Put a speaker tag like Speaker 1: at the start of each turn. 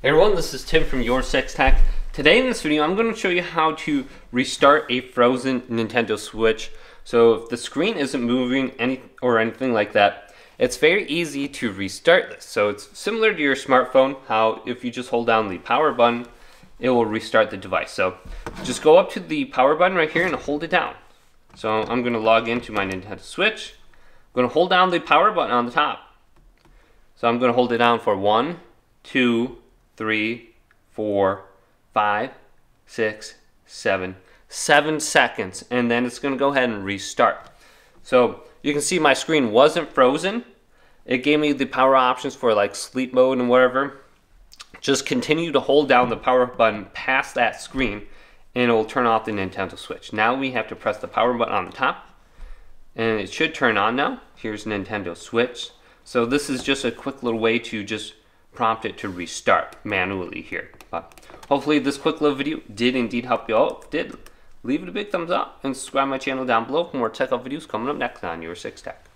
Speaker 1: Hey everyone, this is Tim from Your Six Tech. Today in this video, I'm going to show you how to restart a frozen Nintendo Switch. So if the screen isn't moving anything like that, it's very easy to restart this. So it's similar to your smartphone, how if you just hold down the power button, it will restart the device. So just go up to the power button right here and hold it down. So I'm going to log into my Nintendo Switch. I'm going to hold down the power button on the top. So I'm going to hold it down for 1, 2, 3, 4, 5, 6, 7 seconds, and then it's going to go ahead and restart. So you can see my screen wasn't frozen. It gave me the power options for like sleep mode and whatever. Just continue to hold down the power button past that screen and it will turn off the Nintendo Switch. Now we have to press the power button on the top and it should turn on now. Here's Nintendo Switch. So this is just a quick little way to just prompt it to restart manually here. But hopefully this quick little video did indeed help you out. If it did, leave it a big thumbs up and subscribe to my channel down below for more tech videos coming up next on Your Six Tech.